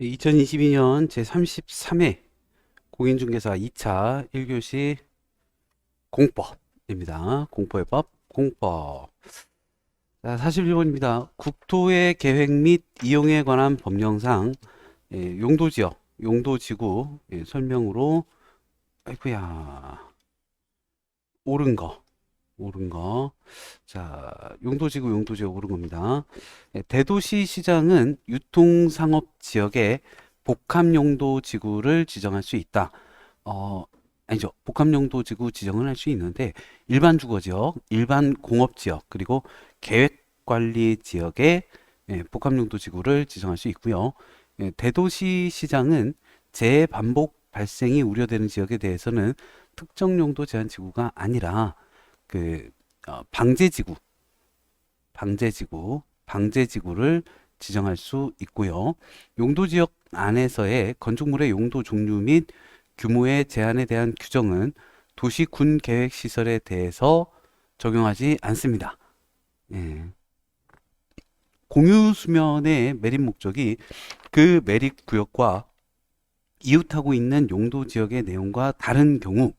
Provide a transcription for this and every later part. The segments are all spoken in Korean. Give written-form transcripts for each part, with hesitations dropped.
2022년 제33회 공인중개사 2차 1교시 공법입니다. 공포의 법, 공법. 자, 41번입니다. 국토의 계획 및 이용에 관한 법령상 용도지역, 용도지구 설명으로 아이쿠야 옳은 거, 옳은 거. 자, 용도지구, 용도지역 옳은 겁니다. 대도시 시장은 유통상업지역에 복합용도지구를 지정할 수 있다. 아니죠. 복합용도지구 지정을 할 수 있는데 일반 주거지역, 일반 공업지역, 그리고 계획관리지역에 복합용도지구를 지정할 수 있고요. 대도시 시장은 재반복 발생이 우려되는 지역에 대해서는 특정 용도 제한 지구가 아니라 그 방제지구, 방제지구를 지정할 수 있고요. 용도지역 안에서의 건축물의 용도 종류 및 규모의 제한에 대한 규정은 도시군 계획 시설에 대해서 적용하지 않습니다. 예. 공유 수면의 매립 목적이 그 매립 구역과 이웃하고 있는 용도 지역의 내용과 다른 경우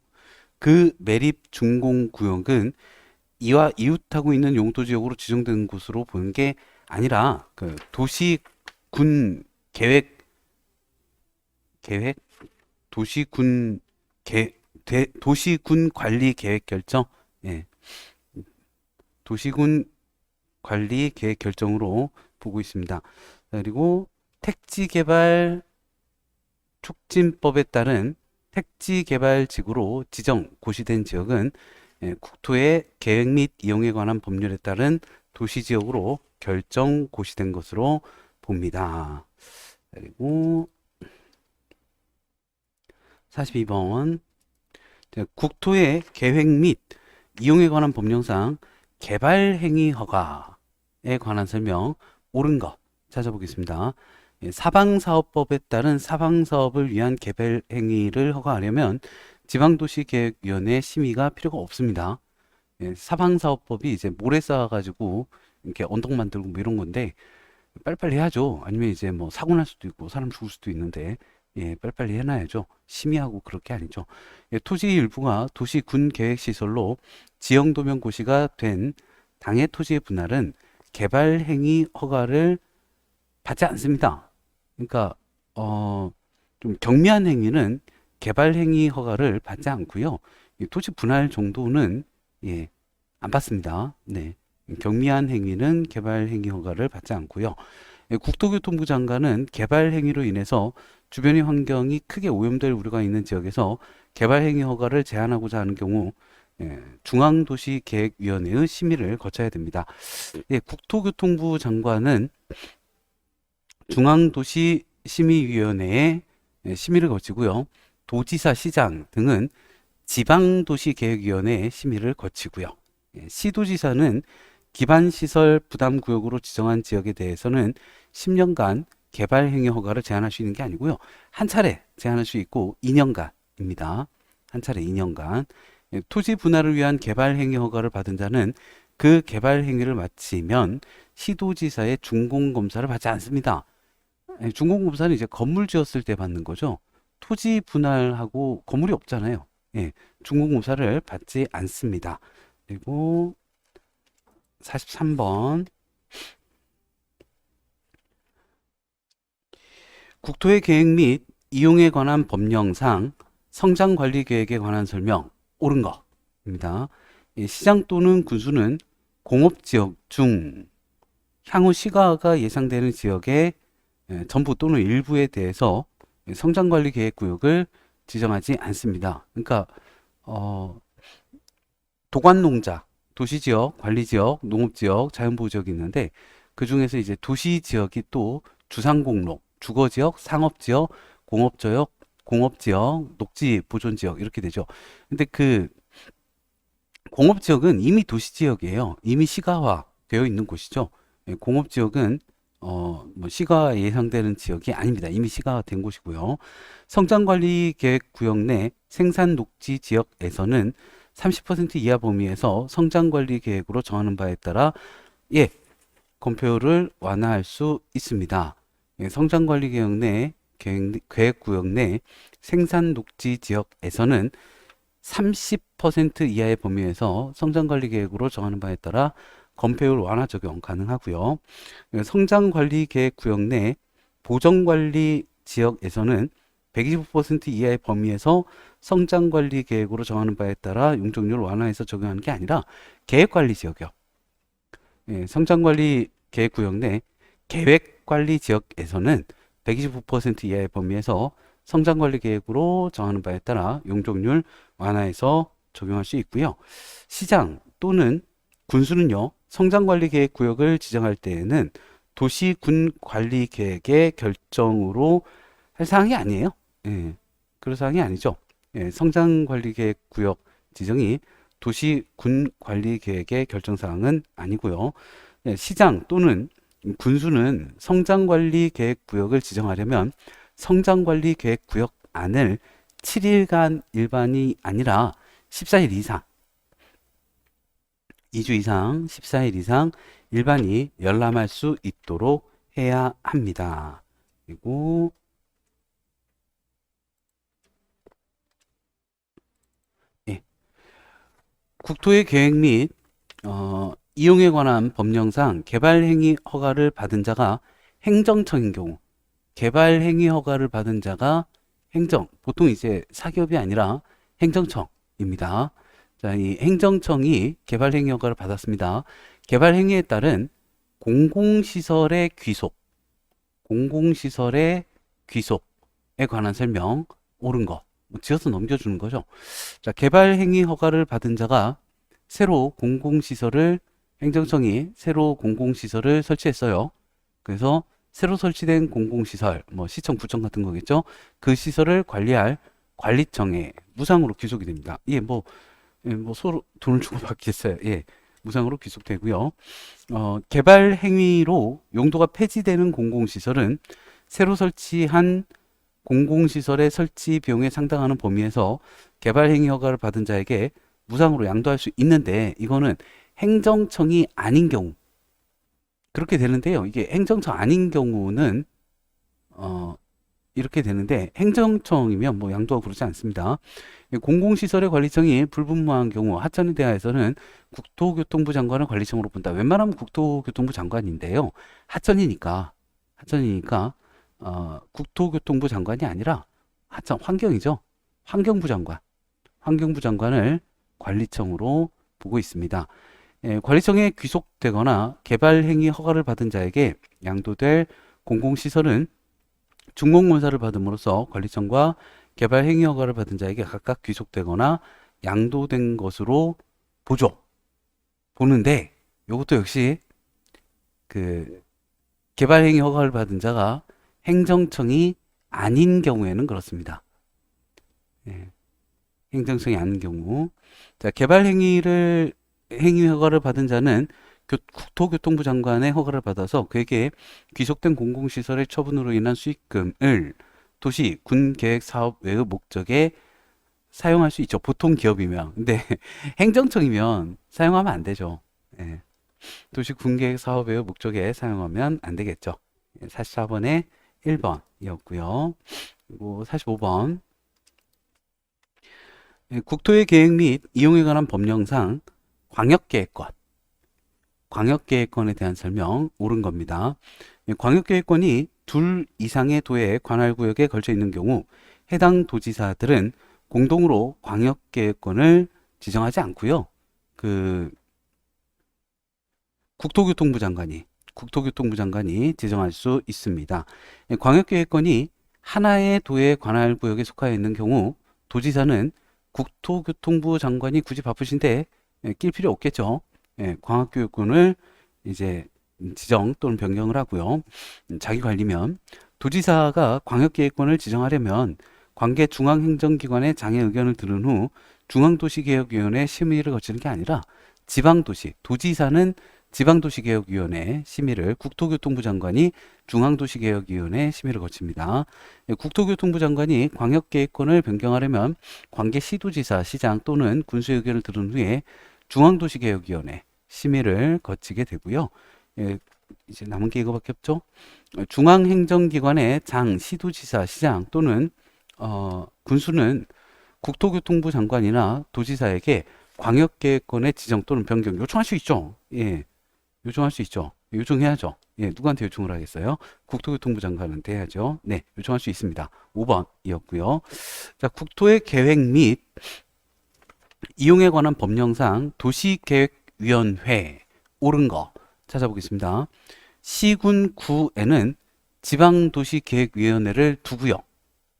그 매립 준공 구역은 이와 이웃하고 있는 용도 지역으로 지정된 곳으로 보는 게 아니라 그 도시군 계획 도시군 도시군 관리 계획 결정, 예, 도시군 관리 계획 결정으로 보고 있습니다. 그리고 택지개발 촉진법에 따른 택지개발지구로 지정 고시된 지역은 국토의 계획 및 이용에 관한 법률에 따른 도시지역으로 결정 고시된 것으로 봅니다. 그리고 42번 국토의 계획 및 이용에 관한 법령상 개발행위 허가에 관한 설명 옳은 거 찾아보겠습니다. 사방사업법에 따른 사방사업을 위한 개발행위를 허가하려면 지방도시계획위원회 심의가 필요가 없습니다. 사방사업법이 이제 모래 쌓아가지고 이렇게 언덕 만들고 뭐 이런 건데 빨리빨리 해야죠. 아니면 이제 뭐 사고 날 수도 있고 사람 죽을 수도 있는데 빨리빨리 해놔야죠. 심의하고 그럴 게 아니죠. 토지 일부가 도시 군 계획 시설로 지형도면 고시가 된 당해 토지의 분할은 개발 행위 허가를 받지 않습니다. 그러니까 좀 경미한 행위는 개발 행위 허가를 받지 않고요. 토지 분할 정도는 안 받습니다. 네. 경미한 행위는 개발 행위 허가를 받지 않고요. 국토교통부 장관은 개발 행위로 인해서 주변의 환경이 크게 오염될 우려가 있는 지역에서 개발 행위 허가를 제한하고자 하는 경우 중앙도시계획위원회의 심의를 거쳐야 됩니다. 국토교통부 장관은 중앙도시심의위원회의 심의를 거치고요. 도지사, 시장 등은 지방도시계획위원회의 심의를 거치고요. 시도지사는 기반시설 부담구역으로 지정한 지역에 대해서는 10년간 개발행위 허가를 제한할 수 있는 게 아니고요. 한 차례 제한할 수 있고 2년간입니다. 한 차례 2년간. 토지 분할을 위한 개발행위 허가를 받은 자는 그 개발행위를 마치면 시도지사의 준공검사를 받지 않습니다. 준공검사는 이제 건물 지었을 때 받는 거죠. 토지 분할하고 건물이 없잖아요. 준공검사를 받지 않습니다. 그리고 43번 국토의 계획 및 이용에 관한 법령상 성장관리계획에 관한 설명 옳은 거입니다. 시장 또는 군수는 공업지역 중 향후 시가가 예상되는 지역의 전부 또는 일부에 대해서 성장관리계획구역을 지정하지 않습니다. 그러니까 도관농자, 도시지역, 관리지역, 농업지역, 자연보호지역이 있는데 그 중에서 이제 도시지역이 또 주상공로, 주거지역, 상업지역, 공업지역, 녹지보존지역 이렇게 되죠. 근데 그 공업지역은 이미 도시지역이에요. 이미 시가화 되어 있는 곳이죠. 공업지역은 뭐 시가 예상되는 지역이 아닙니다. 이미 시가가 된 곳이고요. 성장관리계획구역 내 생산 녹지 지역에서는 30% 이하 범위에서 성장관리계획으로 정하는 바에 따라 건폐율을 완화할 수 있습니다. 성장관리계획 내 계획구역 내 생산녹지 지역에서는 30% 이하의 범위에서 성장관리계획으로 정하는 바에 따라 건폐율 완화 적용 가능하고요. 성장관리계획 구역 내 보정관리 지역에서는 125% 이하의 범위에서 성장관리계획으로 정하는 바에 따라 용적률 완화해서 적용하는 게 아니라 계획관리 지역이요. 성장관리계획 구역 내 계획관리 지역에서는 125% 이하의 범위에서 성장관리계획으로 정하는 바에 따라 용적률 완화해서 적용할 수 있고요. 시장 또는 군수는요, 성장관리계획 구역을 지정할 때에는 도시군관리계획의 결정으로 할 사항이 아니에요. 그런 사항이 아니죠. 성장관리계획 구역 지정이 도시군관리계획의 결정사항은 아니고요. 시장 또는 군수는 성장관리계획 구역을 지정하려면 성장관리계획 구역 안을 7일간 일반이 아니라 14일 이상 2주 이상 14일 이상 일반이 열람할 수 있도록 해야 합니다. 그리고 국토의 계획 및 이용에 관한 법령상 개발행위 허가를 받은 자가 행정청인 경우, 개발행위 허가를 받은 자가 보통 이제 사기업이 아니라 행정청입니다. 자, 이 행정청이 개발행위 허가를 받았습니다. 개발행위에 따른 공공시설의 귀속에 관한 설명, 옳은 거, 지어서 넘겨주는 거죠. 자, 개발행위 허가를 받은 자가 행정청이 새로 공공시설을 설치했어요. 그래서 새로 설치된 공공시설, 시청, 구청 같은 거겠죠. 그 시설을 관리할 관리청에 무상으로 귀속이 됩니다. 서로 돈을 주고 받겠어요. 무상으로 귀속되고요. 개발 행위로 용도가 폐지되는 공공시설은 새로 설치한 공공시설의 설치 비용에 상당하는 범위에서 개발 행위 허가를 받은 자에게 무상으로 양도할 수 있는데, 이거는 행정청이 아닌 경우 그렇게 되는데요. 이게 행정청 아닌 경우는 이렇게 되는데, 행정청이면 양도하고 그러지 않습니다. 공공시설의 관리청이 불분모한 경우 하천에 대하여서는 국토교통부 장관을 관리청으로 본다. 웬만하면 국토교통부 장관인데요. 하천이니까 국토교통부 장관이 아니라 환경이죠. 환경부 장관을 관리청으로 보고 있습니다. 관리청에 귀속되거나 개발행위 허가를 받은 자에게 양도될 공공시설은 준공문서를 받음으로써 관리청과 개발행위 허가를 받은 자에게 각각 귀속되거나 양도된 것으로 보는데, 이것도 역시 개발행위 허가를 받은 자가 행정청이 아닌 경우에는 그렇습니다. 행정청이 아닌 경우. 자, 개발행위 허가를 받은 자는 국토교통부 장관의 허가를 받아서 그에게 귀속된 공공시설의 처분으로 인한 수익금을 도시, 군 계획 사업 외의 목적에 사용할 수 있죠. 보통 기업이면. 근데 행정청이면 사용하면 안 되죠. 도시, 군 계획 사업 외의 목적에 사용하면 안 되겠죠. 44번에 1번이었고요. 그리고 45번. 국토의 계획 및 이용에 관한 법령상 광역계획권에 대한 설명, 옳은 겁니다. 광역계획권이 둘 이상의 도의 관할구역에 걸쳐 있는 경우 해당 도지사들은 공동으로 광역계획권을 지정하지 않고요. 국토교통부 장관이 지정할 수 있습니다. 광역계획권이 하나의 도의 관할구역에 속하여 있는 경우 도지사는 국토교통부 장관이 굳이 바쁘신데 낄 필요 없겠죠. 광역계획권을 이제 지정 또는 변경을 하고요. 자기 관리면 도지사가 광역계획권을 지정하려면 관계 중앙행정기관의 장애 의견을 들은 후 중앙도시개혁위원회 심의를 거치는 게 아니라 도지사는 지방도시개혁위원회 심의를, 국토교통부 장관이 중앙도시개혁위원회 심의를 거칩니다. 국토교통부 장관이 광역계획권을 변경하려면 관계 시도지사, 시장 또는 군수의 의견을 들은 후에 중앙도시개혁위원회 심의를 거치게 되고요. 이제 남은 게 이거밖에 없죠. 중앙행정기관의 장, 시도지사, 시장 또는 군수는 국토교통부 장관이나 도지사에게 광역계획권의 지정 또는 변경 요청할 수 있죠. 예, 요청할 수 있죠. 요청해야죠. 예, 누구한테 요청을 하겠어요? 국토교통부 장관한테 해야죠. 네, 요청할 수 있습니다. 5번이었고요. 자, 국토의 계획 및 이용에 관한 법령상 도시계획위원회 옳은 거 찾아보겠습니다. 시군 구에는 지방도시계획위원회를 두고요.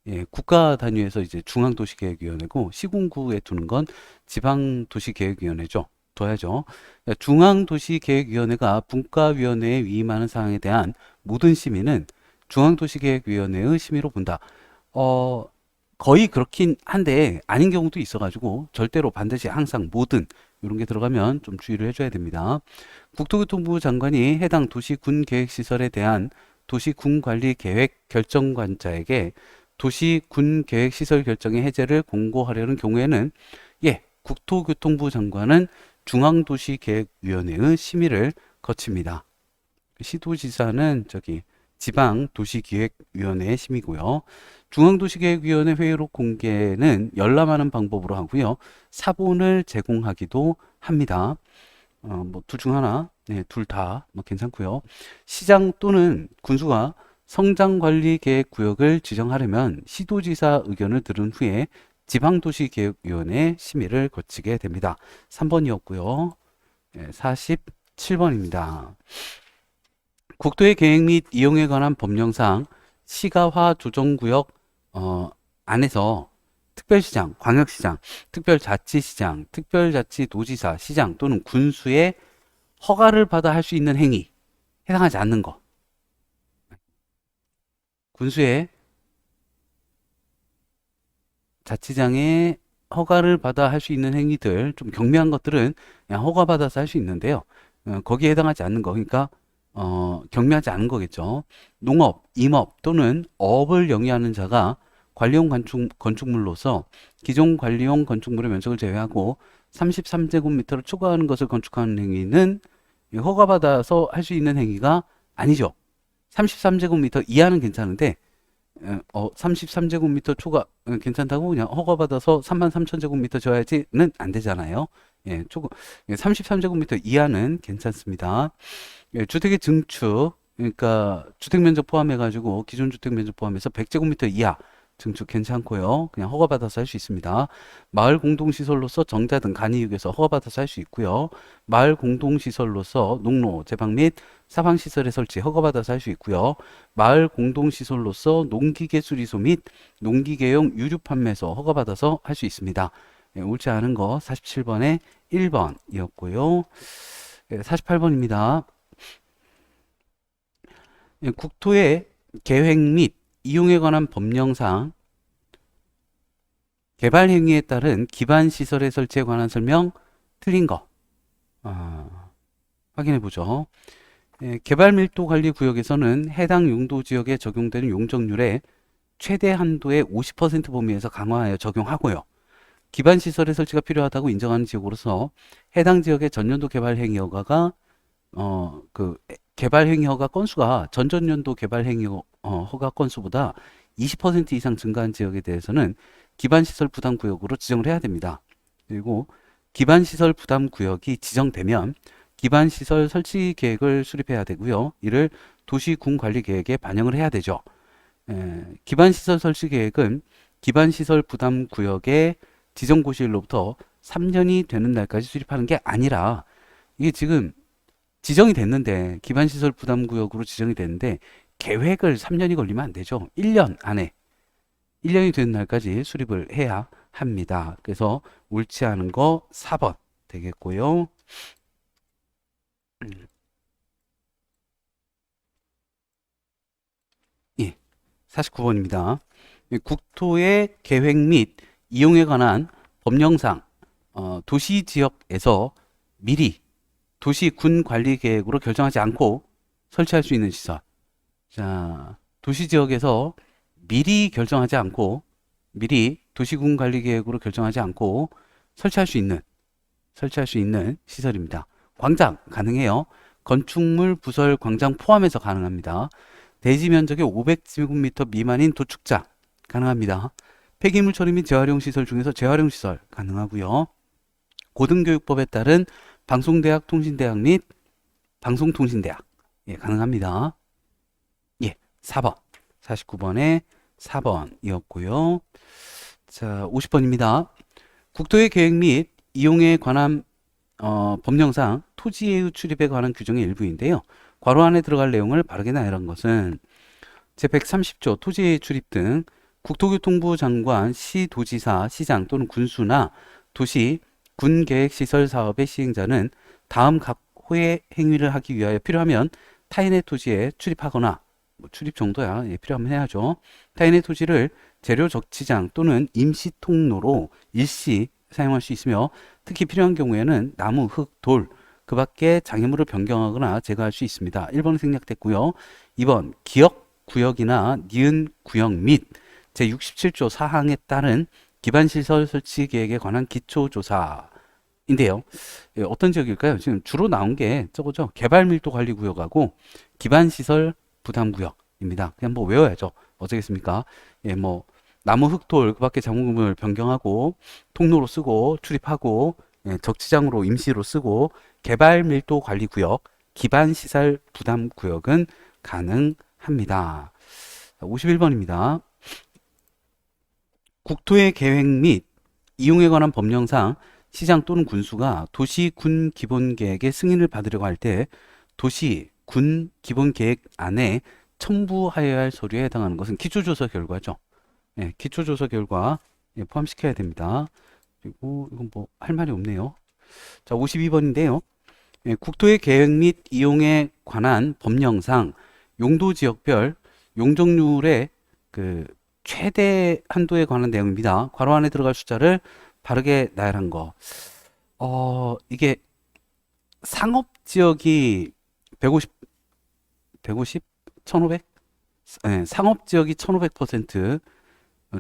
예, 국가 단위에서 이제 중앙도시계획위원회고 시군구에 두는 건 지방도시계획위원회죠. 둬야죠. 중앙도시계획위원회가 분과위원회에 위임하는 사항에 대한 모든 심의는 중앙도시계획위원회의 심의로 본다. 거의 그렇긴 한데 아닌 경우도 있어가지고 절대로 반드시 항상 모든 이런 게 들어가면 좀 주의를 해줘야 됩니다. 국토교통부 장관이 해당 도시군 계획시설에 대한 도시군 관리 계획 결정관자에게 도시군 계획시설 결정의 해제를 공고하려는 경우에는 예, 국토교통부 장관은 중앙도시계획위원회의 심의를 거칩니다. 시도지사는 저기 지방도시기획위원회의 심의고요. 중앙도시계획위원회 회의록 공개는 열람하는 방법으로 하고요. 사본을 제공하기도 합니다. 뭐 둘 중 하나, 네, 둘 다 뭐 괜찮고요. 시장 또는 군수가 성장관리계획구역을 지정하려면 시도지사 의견을 들은 후에 지방도시계획위원회 심의를 거치게 됩니다. 3번이었고요. 네, 47번입니다. 국토의 계획 및 이용에 관한 법령상 시가화 조정구역 안에서 특별시장, 광역시장, 특별자치시장, 특별자치도지사, 시장 또는 군수의 허가를 받아 할 수 있는 행위 해당하지 않는 거. 군수의 자치장의 허가를 받아 할 수 있는 행위들 좀 경미한 것들은 그냥 허가 받아서 할 수 있는데요. 거기에 해당하지 않는 거 그러니까 경미하지 않은 거겠죠. 농업, 임업 또는 어업을 영위하는 자가 관리용 건축물로서 기존 관리용 건축물의 면적을 제외하고 33제곱미터를 초과하는 것을 건축하는 행위는 허가받아서 할 수 있는 행위가 아니죠. 33제곱미터 이하는 괜찮은데 33제곱미터 초과 괜찮다고 그냥 허가받아서 33,000제곱미터 줘야지는 안 되잖아요. 예, 33제곱미터 이하는 괜찮습니다. 예, 주택의 증축, 그러니까 주택면적 포함해가지고 기존 주택면적 포함해서 100제곱미터 이하 증축 괜찮고요. 그냥 허가받아서 할 수 있습니다. 마을 공동시설로서 정자 등 간이역에서 허가받아서 할 수 있고요. 마을 공동시설로서 농로, 제방 및 사방시설의 설치 허가받아서 할 수 있고요. 마을 공동시설로서 농기계 수리소 및 농기계용 유류 판매소 허가받아서 할 수 있습니다. 예, 옳지 않은 거 47번에 1번이었고요. 예, 48번입니다. 예, 국토의 계획 및 이용에 관한 법령상 개발 행위에 따른 기반 시설의 설치에 관한 설명 틀린 거 확인해 보죠. 예, 개발 밀도 관리 구역에서는 해당 용도 지역에 적용되는 용적률의 최대 한도의 50% 범위에서 강화하여 적용하고요. 기반 시설의 설치가 필요하다고 인정하는 지역으로서 해당 지역의 전년도 개발 행위 허가가 개발 행위 허가 건수가 전전년도 개발 행위 허가 건수보다 20% 이상 증가한 지역에 대해서는 기반시설 부담구역으로 지정을 해야 됩니다. 그리고 기반시설 부담구역이 지정되면 기반시설 설치 계획을 수립해야 되고요. 이를 도시군관리계획에 반영을 해야 되죠. 기반시설 설치 계획은 기반시설 부담구역의 지정고시일로부터 3년이 되는 날까지 수립하는 게 아니라 이게 지금 지정이 됐는데 기반시설 부담구역으로 지정이 됐는데 계획을 3년이 걸리면 안 되죠. 1년 안에 1년이 되는 날까지 수립을 해야 합니다. 그래서 옳지 않은 거 4번 되겠고요. 예, 49번입니다. 국토의 계획 및 이용에 관한 법령상 도시지역에서 미리 도시군관리계획으로 결정하지 않고 설치할 수 있는 시설. 자, 도시지역에서 미리 결정하지 않고 미리 도시군관리계획으로 결정하지 않고 설치할 수 있는 시설입니다. 광장 가능해요. 건축물, 부설, 광장 포함해서 가능합니다. 대지 면적이 500제곱미터 미만인 도축장 가능합니다. 폐기물 처리 및 재활용 시설 중에서 재활용 시설 가능하고요. 고등교육법에 따른 방송대학, 통신대학 및 방송통신대학 가능합니다. 4번. 49번에 4번이었고요. 자, 50번입니다. 국토의 계획 및 이용에 관한 법령상 토지의 출입에 관한 규정의 일부인데요. 괄호 안에 들어갈 내용을 바르게 나열한 것은 제130조 토지의 출입 등 국토교통부 장관, 시도지사, 시장 또는 군수나 도시, 군계획시설 사업의 시행자는 다음 각 호의 행위를 하기 위하여 필요하면 타인의 토지에 출입하거나 출입 정도야 필요하면 해야죠. 타인의 토지를 재료 적치장 또는 임시 통로로 일시 사용할 수 있으며 특히 필요한 경우에는 나무, 흙, 돌, 그 밖에 장애물을 변경하거나 제거할 수 있습니다. 1번은 생략됐고요. 2번 기역 구역이나 니은 구역 및 제67조 사항에 따른 기반시설 설치 계획에 관한 기초조사인데요. 어떤 지역일까요? 지금 주로 나온 게 저거죠. 개발밀도관리구역하고 기반시설 부담구역입니다. 그냥 뭐 외워야죠. 어쩌겠습니까? 뭐 나무, 흙돌, 그 밖에 작물을 변경하고 통로로 쓰고 출입하고 적치장으로 임시로 쓰고 개발밀도관리구역, 기반시설 부담구역은 가능합니다. 51번입니다. 국토의 계획 및 이용에 관한 법령상 시장 또는 군수가 도시, 군 기본계획의 승인을 받으려고 할 때 도시, 군 기본계획 안에 첨부하여야 할 서류에 해당하는 것은 기초조사 결과죠. 기초조사 결과 포함시켜야 됩니다. 그리고 이건 뭐 할 말이 없네요. 자, 52번인데요. 국토의 계획 및 이용에 관한 법령상 용도지역별 용적률의 그 최대 한도에 관한 내용입니다. 괄호 안에 들어갈 숫자를 바르게 나열한 거. 이게 상업지역이 150, 1500? 상업지역이 1500%,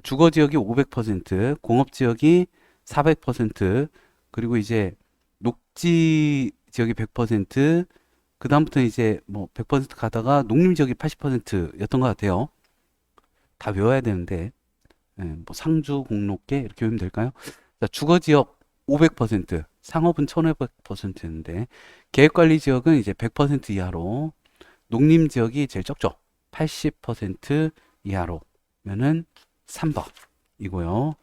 주거지역이 500%, 공업지역이 400%, 그리고 이제 녹지지역이 100%, 그 다음부터 이제 뭐 100% 가다가 농림지역이 80%였던 것 같아요. 다 외워야 되는데, 뭐 상주, 공로계 이렇게 외우면 될까요? 자, 주거지역 500%, 상업은 1500%였는데, 계획관리지역은 이제 100% 이하로, 농림지역이 제일 적죠. 80% 이하로면은 3번이고요.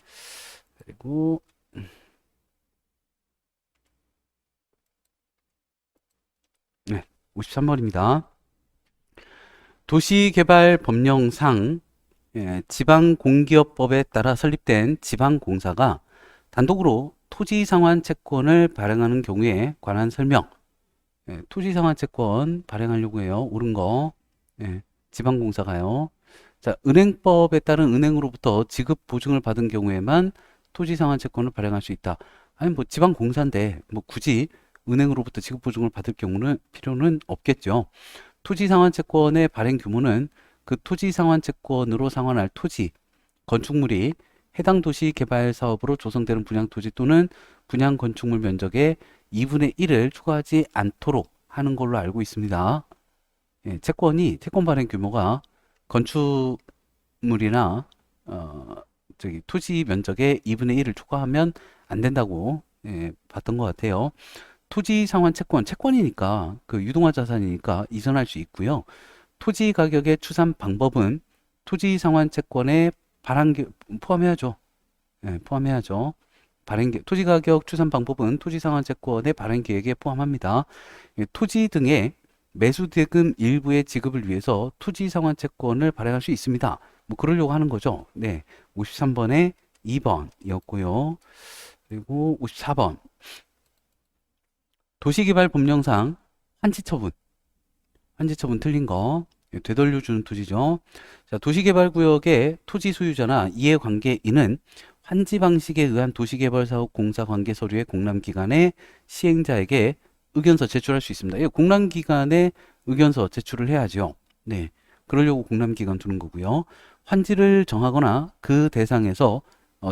그리고 53번입니다. 도시개발법령상 지방공기업법에 따라 설립된 지방공사가 단독으로 토지상환 채권을 발행하는 경우에 관한 설명. 토지상환 채권 발행하려고 해요. 옳은 거. 지방공사가요. 자, 은행법에 따른 은행으로부터 지급 보증을 받은 경우에만 토지상환 채권을 발행할 수 있다. 아니 뭐 지방공사인데 뭐 굳이 은행으로부터 지급 보증을 받을 경우는 필요는 없겠죠. 토지상환 채권의 발행 규모는 그 토지상환 채권으로 상환할 토지, 건축물이 해당 도시 개발 사업으로 조성되는 분양 토지 또는 분양 건축물 면적의 2분의 1을 초과하지 않도록 하는 걸로 알고 있습니다. 채권 발행 규모가 건축물이나 토지 면적의 2분의 1을 초과하면 안 된다고 봤던 것 같아요. 토지 상환 채권이니까 그 유동화 자산이니까 이전할 수 있고요. 토지 가격의 추산 방법은 토지 상환 채권에 포함해야죠. 포함해야죠. 토지 가격 추산 방법은 토지 상환 채권의 발행 계획에 포함합니다. 토지 등의 매수 대금 일부의 지급을 위해서 토지 상환 채권을 발행할 수 있습니다. 뭐 그러려고 하는 거죠. 53번에 2번이었고요. 그리고 54번. 도시개발법령상 한지처분 틀린 거. 되돌려주는 토지죠. 자, 도시개발구역의 토지 소유자나 이해관계인은 환지 방식에 의한 도시개발사업 공사관계 서류의 공람기관의 시행자에게 의견서 제출할 수 있습니다. 이 공람기관에 의견서 제출을 해야죠. 그러려고 공람기관 두는 거고요. 환지를 정하거나 그 대상에서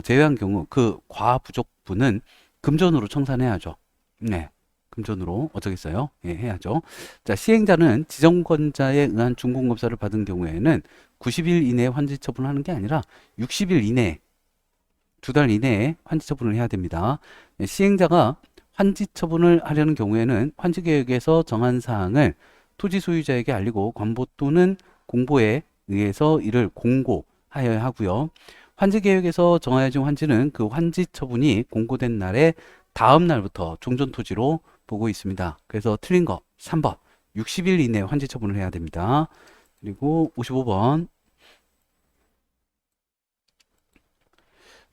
제외한 경우 그 과부족분은 금전으로 청산해야죠. 금전으로 어쩌겠어요? 예, 해야죠. 자, 시행자는 지정권자에 의한 준공검사를 받은 경우에는 90일 이내에 환지 처분하는 게 아니라 60일 이내에, 2달 이내에 환지 처분을 해야 됩니다. 예, 시행자가 환지 처분을 하려는 경우에는 환지계획에서 정한 사항을 토지 소유자에게 알리고 관보 또는 공보에 의해서 이를 공고하여야 하고요. 환지계획에서 정하여진 환지는 그 환지 처분이 공고된 날의 다음 날부터 종전토지로 보고 있습니다. 그래서 틀린 거 3번 60일 이내에 환지 처분을 해야 됩니다. 그리고 55번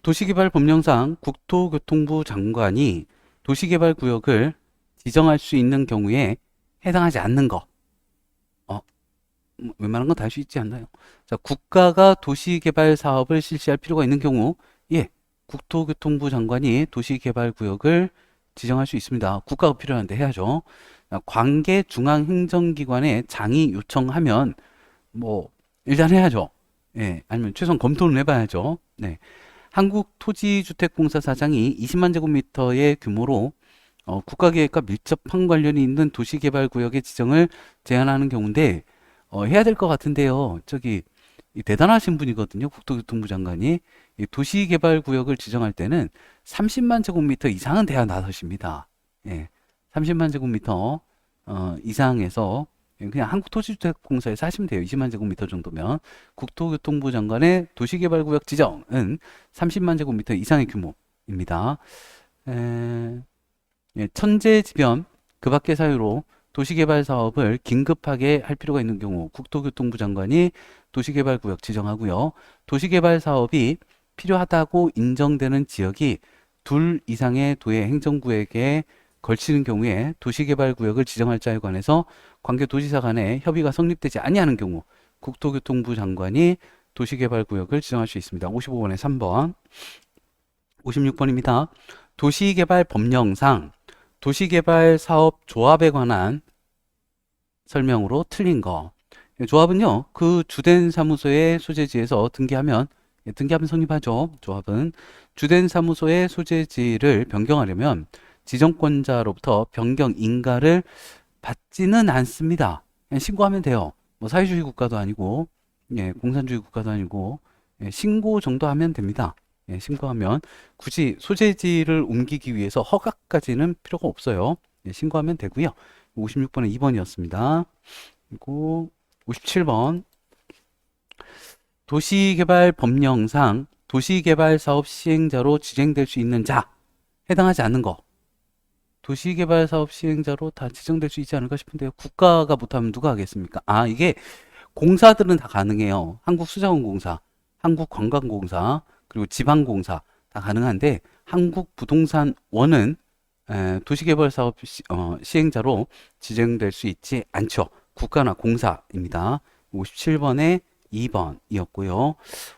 도시개발법령상 국토교통부 장관이 도시개발구역을 지정할 수 있는 경우에 해당하지 않는 거. 웬만한 건 다 할 수 있지 않나요? 자, 국가가 도시개발 사업을 실시할 필요가 있는 경우, 예, 국토교통부 장관이 도시개발구역을 지정할 수 있습니다. 국가가 필요한데 해야죠. 자, 관계 중앙행정기관에 장이 요청하면 뭐 일단 해야죠. 예, 아니면 최소한 검토는 해봐야죠. 네. 한국토지주택공사 사장이 20만 제곱미터의 규모로 국가계획과 밀접한 관련이 있는 도시개발구역의 지정을 제안하는 경우인데 해야 될 것 같은데요. 저기 대단하신 분이거든요. 국토교통부 장관이 이 도시개발구역을 지정할 때는 30만 제곱미터 이상은 돼야 나서십니다. 예, 30만 제곱미터 이상에서 그냥 한국토지주택공사에서 하시면 돼요. 20만 제곱미터 정도면. 국토교통부 장관의 도시개발구역 지정은 30만 제곱미터 이상의 규모입니다. 예, 천재지변 그 밖의 사유로 도시개발 사업을 긴급하게 할 필요가 있는 경우 국토교통부 장관이 도시개발구역 지정하고요. 도시개발 사업이 필요하다고 인정되는 지역이 둘 이상의 도의 행정구역에 걸치는 경우에 도시개발구역을 지정할 자에 관해서 관계도지사 간에 협의가 성립되지 아니하는 경우 국토교통부 장관이 도시개발구역을 지정할 수 있습니다. 55번에 3번 56번입니다. 도시개발법령상 도시개발사업조합에 관한 설명으로 틀린 거. 조합은요, 그 주된 사무소의 소재지에서 등기하면 성립하죠. 조합은 주된 사무소의 소재지를 변경하려면 지정권자로부터 변경 인가를 받지는 않습니다. 그냥 신고하면 돼요. 뭐 사회주의 국가도 아니고, 예, 공산주의 국가도 아니고, 예, 신고 정도 하면 됩니다. 예, 신고하면 굳이 소재지를 옮기기 위해서 허가까지는 필요가 없어요. 예, 신고하면 되고요. 56번은 2번이었습니다. 그리고 57번 도시개발법령상 도시개발사업 시행자로 지정될 수 있는 자 해당하지 않는 거. 도시개발사업 시행자로 다 지정될 수 있지 않을까 싶은데요. 국가가 못하면 누가 하겠습니까? 아, 이게 공사들은 다 가능해요. 한국수자원공사, 한국관광공사, 그리고 지방공사 다 가능한데 한국부동산원은 도시개발사업 시행자로 지정될 수 있지 않죠. 국가나 공사입니다. 57번에 2번이었고요.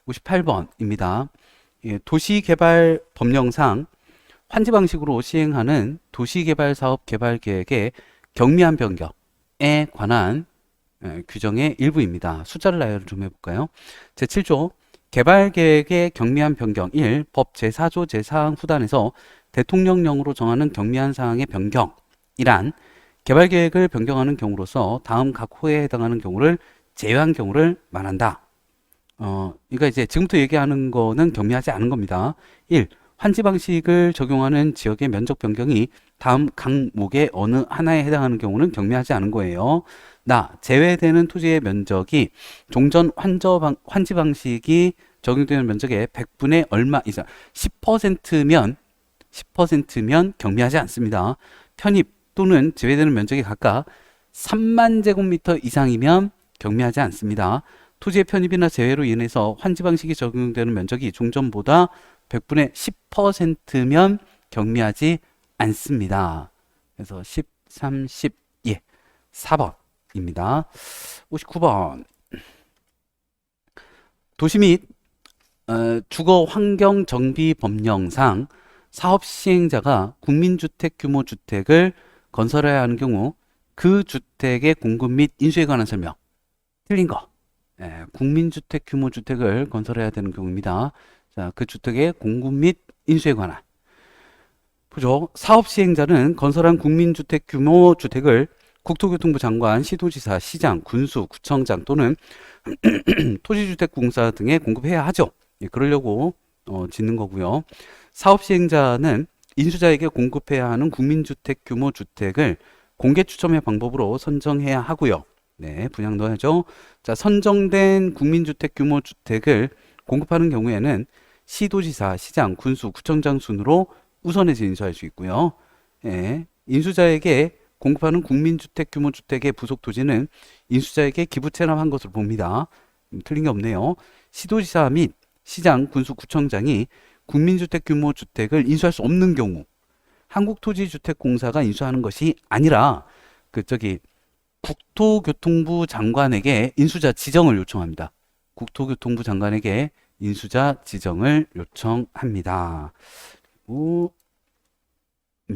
58번입니다. 예, 도시개발법령상 환지 방식으로 시행하는 도시개발사업 개발계획의 경미한 변경에 관한 규정의 일부입니다. 숫자를 나열을 좀 해볼까요? 제7조 개발계획의 경미한 변경 1. 법 제4조 제4항 후단에서 대통령령으로 정하는 경미한 사항의 변경이란 개발계획을 변경하는 경우로서 다음 각 호에 해당하는 경우를 제외한 경우를 말한다. 그러니까 이제 지금부터 얘기하는 거는 경미하지 않은 겁니다. 1. 환지 방식을 적용하는 지역의 면적 변경이 다음 강목의 어느 하나에 해당하는 경우는 경미하지 않은 거예요. 제외되는 토지의 면적이 종전 환지 방식이 적용되는 면적의 100분의 얼마 이상 10%면 경미하지 않습니다. 편입 또는 제외되는 면적이 각각 3만 제곱미터 이상이면 경미하지 않습니다. 토지의 편입이나 제외로 인해서 환지 방식이 적용되는 면적이 종전보다 100분의 10%면 경미하지 않습니다. 그래서 13, 10, 예, 4번입니다. 59번 도시 및 주거환경정비법령상 사업 시행자가 국민주택 규모 주택을 건설해야 하는 경우 그 주택의 공급 및 인수에 관한 설명. 틀린 거. 국민주택 규모 주택을 건설해야 되는 경우입니다. 자, 그 주택의 공급 및 인수에 관한. 보죠. 사업 시행자는 건설한 국민주택 규모 주택을 국토교통부 장관, 시도지사, 시장, 군수, 구청장 또는 토지주택공사 등에 공급해야 하죠. 예, 그러려고 짓는 거고요. 사업 시행자는 인수자에게 공급해야 하는 국민주택 규모 주택을 공개 추첨의 방법으로 선정해야 하고요. 네, 분양 넣어야죠. 자, 선정된 국민주택 규모 주택을 공급하는 경우에는 시도지사, 시장, 군수, 구청장 순으로 우선해서 인수할 수 있고요. 예, 인수자에게 공급하는 국민주택 규모 주택의 부속 토지는 인수자에게 기부 체납한 것으로 봅니다. 틀린 게 없네요. 시도지사 및 시장, 군수, 구청장이 국민주택 규모 주택을 인수할 수 없는 경우 한국토지주택공사가 인수하는 것이 아니라 국토교통부 장관에게 인수자 지정을 요청합니다. 국토교통부 장관에게 인수자 지정을 요청합니다.